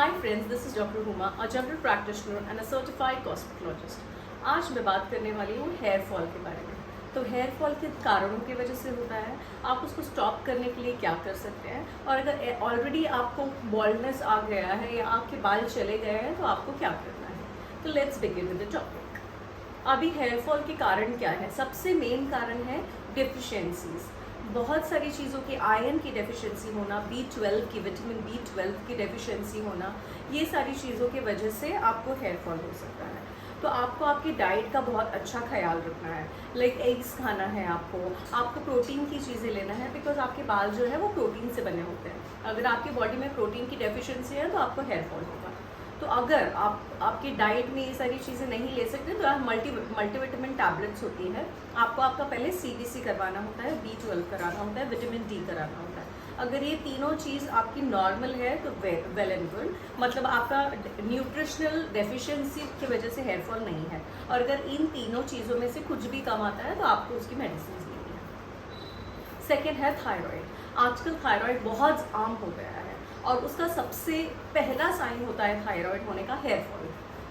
Hi friends, this is Dr. Huma, a general practitioner and a certified cosmetologist. आज मैं बात करने वाली हूँ हेयर फॉल के बारे में। तो हेयर फॉल के कारणों की वजह से होता है, आप उसको स्टॉप करने के लिए क्या कर सकते हैं, और अगर ऑलरेडी आपको बॉल्डनेस आ गया है या आपके बाल चले गए हैं तो आपको क्या करना है। तो let's begin with the topic. अभी हेयर फॉल के कारण क्या है? सबसे मेन कारण है डेफिशिएंसीज। बहुत सारी चीज़ों की आयरन की डेफिशिएंसी होना, B12 की, विटामिन B12 की डेफिशिएंसी होना, ये सारी चीज़ों की वजह से आपको हेयर फॉल हो सकता है। तो आपको आपकी डाइट का बहुत अच्छा ख्याल रखना है। लाइक एग्स खाना है, आपको प्रोटीन की चीज़ें लेना है, बिकॉज आपके बाल जो है वो प्रोटीन से बने होते हैं। अगर आपकी बॉडी में प्रोटीन की डेफिशिएंसी है तो आपको हेयर फॉल होगा। तो अगर आपकी डाइट में ये सारी चीज़ें नहीं ले सकते तो आप मल्टीविटामिन टैबलेट्स होती है, आपको आपका पहले CBC करवाना होता है, B12 कराना होता है, विटामिन D कराना होता है। अगर ये तीनों चीज़ आपकी नॉर्मल है तो वेल एंड गुड, मतलब आपका न्यूट्रिशनल डेफिशिएंसी की वजह से हेयर फॉल नहीं है। और अगर इन तीनों चीज़ों में से कुछ भी कम आता है तो आपको उसकी मेडिसिन लेनी है। सेकेंड है थायराइड। आजकल थायराइड बहुत आम हो गया है और उसका सबसे पहला साइन होता है थायराइड होने का हेयर फॉल।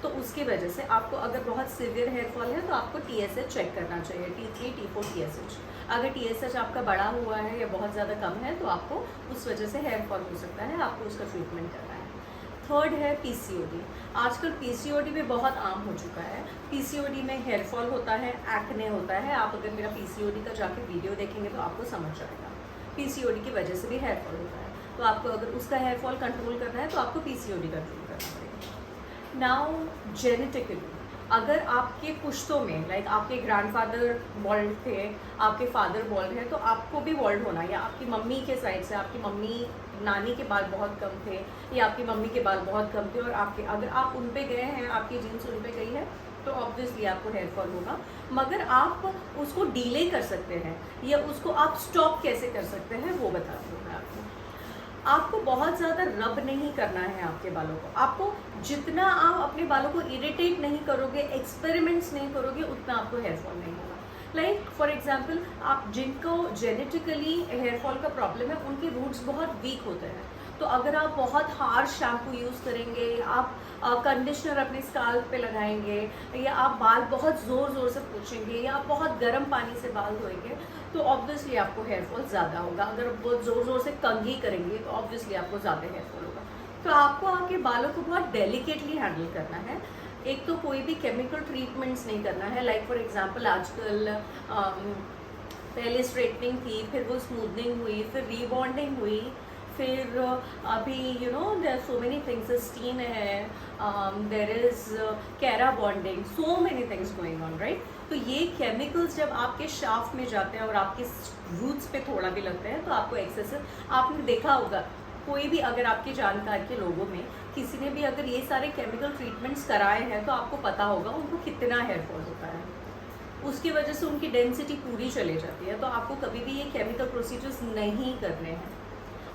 तो उसकी वजह से आपको अगर बहुत सीवियर हेयर फॉल है तो आपको TSH चेक करना चाहिए, T3 T4 TSH। अगर TSH आपका बड़ा हुआ है या बहुत ज़्यादा कम है तो आपको उस वजह से हेयर फॉल हो सकता है, आपको उसका ट्रीटमेंट करना है। थर्ड है PCOD। आजकल PCOD भी बहुत आम हो चुका है। PCOD में हेयर फॉल होता है, एक्ने होता है। आप अगर मेरा PCOD का जाके वीडियो देखेंगे तो आपको समझ जाएगा। PCOD की वजह से भी हेयर फॉल होता है, तो आपको अगर उसका हेयर फॉल कंट्रोल करना है तो आपको PCOD कंट्रोल करना पड़ेगा। नाउ जेनेटिकली, अगर आपके पुश्तों में लाइक आपके ग्रैंडफादर बॉल्ड थे, आपके फादर बॉल्ड है, तो आपको भी बॉल्ड होना, या आपकी मम्मी के साइड से आपकी मम्मी नानी के बाल बहुत कम थे या आपकी मम्मी के बाल बहुत कम थे और आपके अगर आप उन पे गए हैं, आपकी जीन्स उन पे गई है, तो ऑब्वियसली आपको हेयर फॉल होगा। मगर आप उसको डीले कर सकते हैं या उसको आप स्टॉप कैसे कर सकते हैं वो बताती हूँ मैं आपको। आपको बहुत ज़्यादा रब नहीं करना है आपके बालों को। आपको जितना आप अपने बालों को इरिटेट नहीं करोगे, एक्सपेरिमेंट्स नहीं करोगे, उतना आपको हेयर फॉल नहीं होगा। लाइक फॉर एग्जांपल, आप जिनको जेनेटिकली हेयर फॉल का प्रॉब्लम है उनके रूट्स बहुत वीक होते हैं, तो अगर आप बहुत हार्श शैम्पू यूज़ करेंगे, आप कंडीशनर अपने स्काल्प पे लगाएंगे, या आप बाल बहुत ज़ोर ज़ोर से पोंछेंगे, या आप बहुत गर्म पानी से बाल धोएंगे, तो ऑब्वियसली आपको हेयर फॉल ज़्यादा होगा। अगर आप बहुत ज़ोर ज़ोर से कंघी करेंगे तो ऑब्वियसली आपको ज़्यादा हेयर फॉल होगा। तो आपको आपके बालों को बहुत डेलिकेटली हैंडल करना है। एक तो कोई भी केमिकल ट्रीटमेंट्स नहीं करना है। लाइक फॉर एग्जांपल, आजकल पहले स्ट्रेटनिंग थी, फिर वो स्मूथनिंग हुई, फिर रीबॉन्डिंग हुई, फिर अभी देयर सो मेनी थिंग्स, स्टीन है, there is kera bonding, so many things going on, right. तो ये केमिकल्स जब आपके शाफ्ट में जाते हैं और आपके रूट्स पे थोड़ा भी लगते हैं तो आपको एक्सेसिव, आपने देखा होगा कोई भी, अगर आपके जानकार के लोगों में किसी ने भी अगर ये सारे केमिकल ट्रीटमेंट्स कराए हैं तो आपको पता होगा उनको कितना हेयर फॉल होता है। उसकी वजह से उनकी डेंसिटी पूरी चली जाती है। तो आपको कभी भी ये केमिकल प्रोसीजर्स नहीं करने हैं।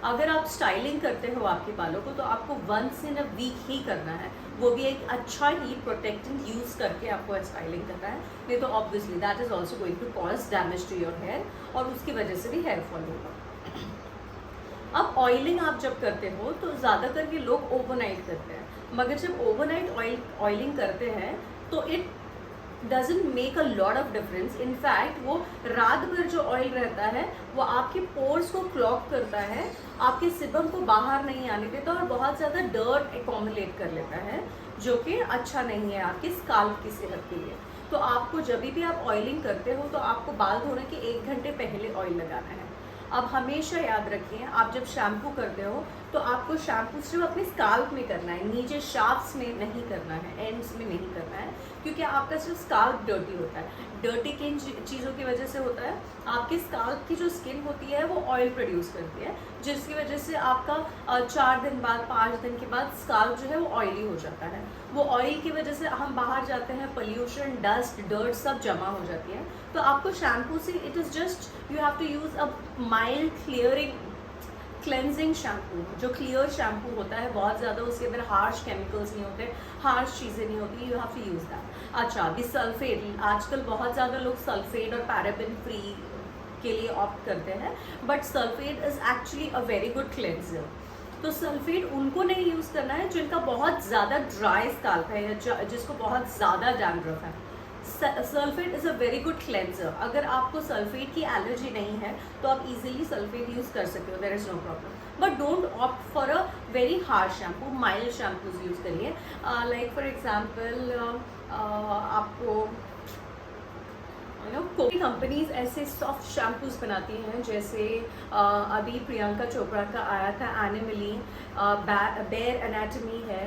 अगर आप स्टाइलिंग करते हो आपके बालों को तो आपको वंस इन अ वीक ही करना है, वो भी एक अच्छा हीट प्रोटेक्टेंट यूज़ करके आपको स्टाइलिंग करना है, नहीं तो obviously that is also going to cause damage to your hair और उसकी वजह से भी हेयर फॉल होगा। अब ऑयलिंग आप जब करते हो तो ज़्यादा करके लोग ओवरनाइट करते हैं, मगर जब ओवरनाइट ऑयलिंग करते हैं तो it doesn't make a lot of difference. In fact वो रात भर जो ऑयल रहता है वो आपके पोर्स को क्लॉग करता है, आपके सिबम को बाहर नहीं आने देता और बहुत ज़्यादा डर्ट एकॉमुलेट कर लेता है, जो कि अच्छा नहीं है आपके स्काल्प की सेहत के लिए। तो आपको जब भी आप ऑयलिंग करते हो तो आपको बाल धोने के 1 घंटे पहले ऑयल लगाना है। अब हमेशा याद रखिए, आप जब शैम्पू करते हो तो आपको शैम्पू सिर्फ अपने स्काल्प में करना है, नीचे शाफ्ट्स में नहीं करना है, एंड्स में नहीं करना है, क्योंकि आपका सिर्फ स्काल्प डर्टी होता है। डर्टी किन चीज़ों की वजह से होता है? आपके स्काल्प की जो स्किन होती है वो ऑयल प्रोड्यूस करती है, जिसकी वजह से आपका 4 दिन बाद, 5 दिन के बाद स्काल्प जो है वो ऑयली हो जाता है। वो ऑयल की वजह से हम बाहर जाते हैं, पोल्यूशन, डस्ट, डर्ट सब जमा हो जाती है। तो आपको शैम्पू से it is just you have to use a mild clearing cleansing shampoo, जो क्लियर शैम्पू होता है, बहुत ज़्यादा उसके अंदर हार्श केमिकल्स नहीं होते, हार्श चीज़ें नहीं होती, you have to use that. अच्छा, अभी सल्फेट, आजकल बहुत ज़्यादा लोग सल्फेट और पैराबेन फ्री के लिए ऑप्ट करते हैं, but sulphate is actually a very good cleanser. तो सल्फेट उनको नहीं यूज़ करना है जिनका बहुत ज़्यादा ड्राई स्काल्प है या जिसको बहुत ज़्यादा डैंड्रफ है। Sulphate is a very good cleanser. अगर आपको सल्फेट की एलर्जी नहीं है तो आप इजीली सल्फेट यूज़ कर सकते हो, there is no problem. But don't opt for a very hard shampoo, mild shampoos use करिए। लाइक फॉर एग्जांपल आपको कोई कंपनीज ऐसे सॉफ्ट शैम्पूज बनाती हैं, जैसे अभी प्रियंका चोपड़ा का आया था एनिमली, बेयर एनाटॉमी है।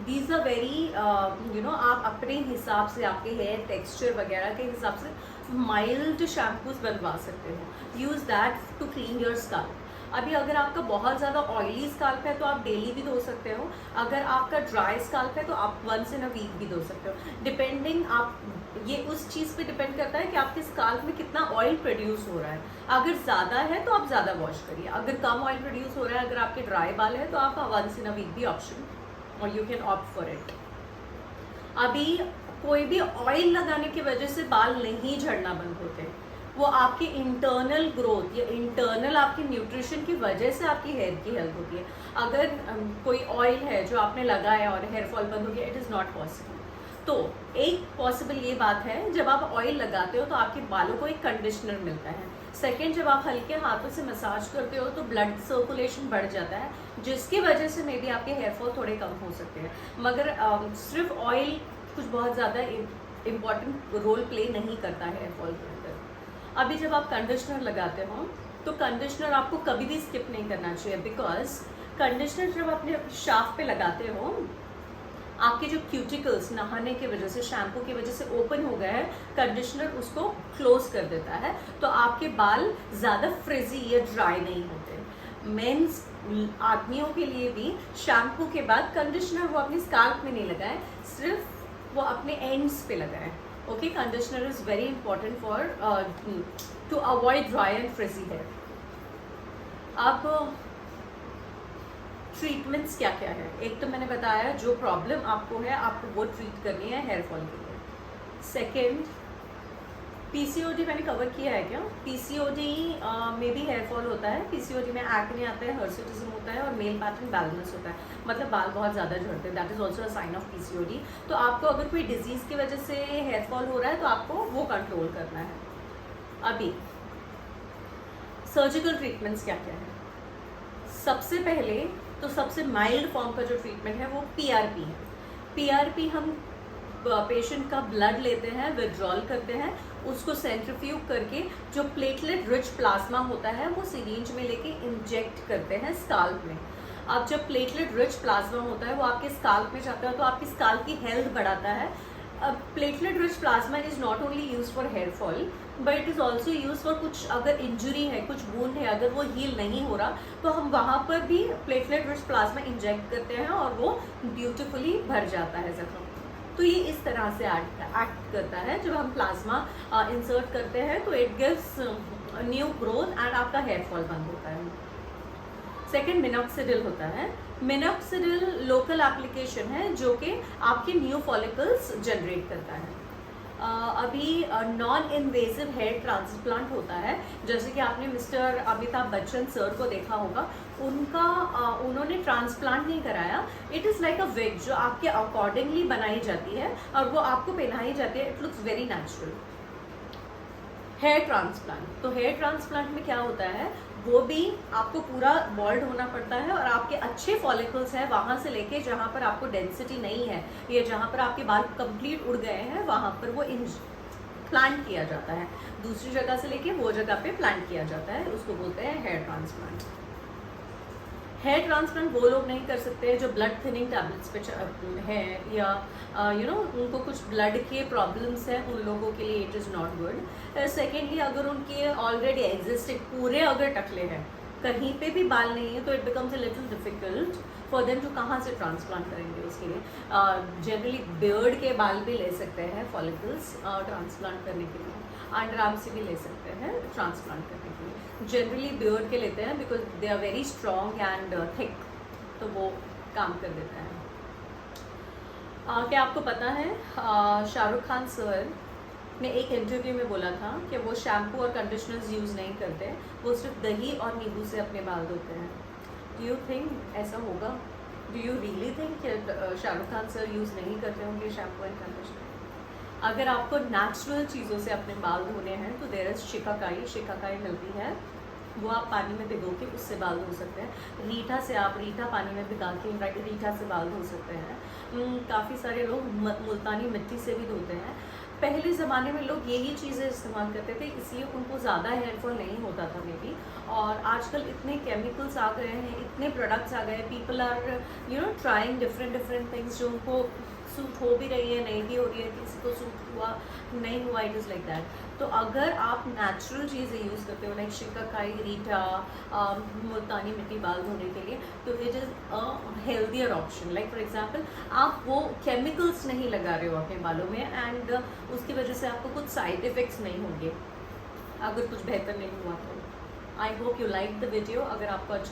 दीज आर वेरी आप अपने हिसाब से, आपके हेयर टेक्सचर वगैरह के हिसाब से माइल्ड शैम्पूज बनवा सकते हो। Use that to clean your scalp. अभी अगर आपका बहुत ज़्यादा ऑयली स्काल्प है तो आप डेली भी धो सकते हो। अगर आपका ड्राई स्काल्प है तो आप वंस इन अ वीक भी धो सकते हो, डिपेंडिंग। आप ये उस चीज़ पे डिपेंड करता है कि आपके स्काल्प में कितना ऑयल प्रोड्यूस हो रहा है। अगर ज़्यादा है तो आप ज़्यादा वॉश करिए, अगर कम ऑयल प्रोड्यूस हो रहा है, अगर आपके ड्राई बाल है तो आप वंस इन अ वीक भी ऑप्शन, और you can opt for it. अभी कोई भी ऑयल लगाने की वजह से बाल नहीं झड़ना बंद होते, वो आपकी इंटरनल ग्रोथ या इंटरनल आपकी न्यूट्रिशन की वजह से आपकी हेयर की हेल्थ होती है। अगर कोई ऑयल है जो आपने लगाया और हेयर फॉल बंद हो गया, इट इज़ नॉट पॉसिबल। तो एक पॉसिबल ये बात है, जब आप ऑयल लगाते हो तो आपके बालों को एक कंडीशनर मिलता है। सेकेंड, जब आप हल्के हाथों से मसाज करते हो तो ब्लड सर्कुलेशन बढ़ जाता है, जिसकी वजह से मे बी आपके हेयर फॉल थोड़े कम हो सकते हैं। मगर सिर्फ ऑयल कुछ बहुत ज़्यादा इम्पॉर्टेंट रोल प्ले नहीं करता है हेयर फॉल के अंदर। अभी जब आप कंडीशनर लगाते हो तो कंडीशनर आपको कभी भी स्किप नहीं करना चाहिए, बिकॉज कंडीशनर जब अपने शाफ्ट पे लगाते हो, आपके जो क्यूटिकल्स नहाने की वजह से, शैम्पू की वजह से ओपन हो गया है, कंडीशनर उसको क्लोज कर देता है, तो आपके बाल ज़्यादा फ्रिजी या ड्राई नहीं होते। मेंस आदमियों के लिए भी शैम्पू के बाद कंडीशनर वो अपनी स्काल्प में नहीं लगाए, सिर्फ वो अपने एंड्स पे लगाए। Okay, conditioner is very important for to avoid dry and frizzy hair. अब ट्रीटमेंट्स क्या क्या है? एक तो मैंने बताया जो प्रॉब्लम आपको है, आपको वो ट्रीट करनी है हेयर फॉल के लिए। सेकेंड, पीसीओडी मैंने कवर किया है क्या? पीसीओडी में भी हेयर फॉल होता है। पीसीओडी में एक्ने आता है, हिर्सुटिज्म होता है और मेल पैटर्न बैलेंस होता है, मतलब बाल बहुत ज़्यादा झड़ते हैं। That is also a sign of PCOD. तो आपको अगर कोई डिजीज़ की वजह से हेयर फॉल हो रहा है तो आपको वो कंट्रोल करना है। अभी सर्जिकल ट्रीटमेंट्स क्या क्या है? सबसे पहले तो सबसे माइल्ड फॉर्म का जो ट्रीटमेंट है वो पीआरपी है। पीआरपी हम पेशेंट का ब्लड लेते हैं, विड्रॉल करते हैं, उसको सेंट्रीफ्यूग करके जो प्लेटलेट रिच प्लाज्मा होता है वो सिरिंज में लेके इंजेक्ट करते हैं स्काल्प में। अब जब प्लेटलेट रिच प्लाज्मा होता है वो आपके स्काल्प में जाता है तो आपकी स्काल्प की हेल्थ बढ़ाता है। अब platelet rich plasma is not only use for hair fall, but it is also use for कुछ, अगर इंजुरी है, कुछ वुंड है, अगर वो हील नहीं हो रहा तो हम वहाँ पर भी प्लेटलेट रिच प्लाज्मा इंजेक्ट करते हैं और वो ब्यूटिफुली भर जाता है जख्म। तो ये इस तरह से एक्ट करता है। जब हम प्लाज्मा इंसर्ट करते हैं तो it gives new growth and आपका हेयर फॉल बंद होता है। सेकेंड, मिनॉक्सिडिल होता है। मिनॉक्सिडिल लोकल एप्लीकेशन है जो कि आपके न्यू फॉलिकल्स जनरेट करता है। अभी नॉन इन्वेजिव हेयर ट्रांसप्लांट होता है, जैसे कि आपने मिस्टर अमिताभ बच्चन सर को देखा होगा, उन्होंने ट्रांसप्लांट नहीं कराया। It is like a wig जो आपके अकॉर्डिंगली बनाई जाती है और वो आपको पहनाई जाती है। It looks very natural. Hair transplant, तो हेयर ट्रांसप्लांट में क्या होता है, वो भी आपको पूरा बॉल्ड होना पड़ता है और आपके अच्छे फॉलिकल्स हैं वहाँ से लेके जहाँ पर आपको डेंसिटी नहीं है या जहाँ पर आपके बाल कंप्लीट उड़ गए हैं वहाँ पर वो प्लांट किया जाता है। दूसरी जगह से लेके वो जगह पे प्लांट किया जाता है, उसको बोलते हैं हेयर ट्रांसप्लांट। हेयर ट्रांसप्लांट वो लोग नहीं कर सकते हैं जो ब्लड थिनिंग टैबलेट्स पे हैं या उनको कुछ ब्लड के प्रॉब्लम्स हैं, उन लोगों के लिए it is not good. Secondly, अगर उनके ऑलरेडी एग्जिस्टिंग पूरे अगर टकले हैं, कहीं पे भी बाल नहीं है, तो it becomes a little difficult for them to कहाँ से ट्रांसप्लांट करेंगे उसके लिए। जनरली बियर्ड के बाल भी ले सकते हैं फॉलिकल्स ट्रांसप्लांट करने के लिए, अंडर आर्म से भी ले सकते हैं ट्रांसप्लांट करने के लिए। जनरली बियर्ड के लेते हैं because they are very strong and thick, तो वो काम कर देता है। क्या आपको पता है शाहरुख खान सर ने एक इंटरव्यू में बोला था कि वो शैम्पू और कंडीशनर्स यूज़ नहीं करते, वो सिर्फ दही और नींबू से अपने बाल धोते हैं। डू यू थिंक ऐसा होगा? डू यू रियली थिंक कि शाहरुख खान सर यूज़ नहीं करते होंगे शैम्पू एंड कंडीशनर? अगर आपको नेचुरल चीज़ों से अपने बाल धोने हैं तो देयर इज़ शिकाकाई मिलती है, वो आप पानी में भिगो के उससे बाल धो सकते हैं। रीठा पानी में भिगा के रीठा से बाल धो सकते हैं। काफ़ी सारे लोग मुल्तानी मिट्टी से भी धोते हैं। पहले ज़माने में लोग यही चीज़ें इस्तेमाल करते थे, इसलिए उनको ज़्यादा हेयरफॉल नहीं होता था मे बी। और आजकल इतने केमिकल्स आ गए हैं, इतने प्रोडक्ट्स आ गए हैं, people are trying different things जो उनको सूट हो भी रही है, नहीं भी हो रही है, किसी को सूट हुआ नहीं हुआ, इट इज़ लाइक दैट। तो अगर आप नेचुरल चीज़ें यूज़ करते हो लाइक शिकाकाई, रीठा, मुल्तानी मिट्टी बाल धोने के लिए, तो it is a healthier option. Like for example आप वो केमिकल्स नहीं लगा रहे हो अपने बालों में, एंड उसकी वजह से आपको कुछ साइड इफ़ेक्ट्स नहीं होंगे अगर कुछ बेहतर नहीं हुआ तो। I hope you like the video. अगर आपको अच्छा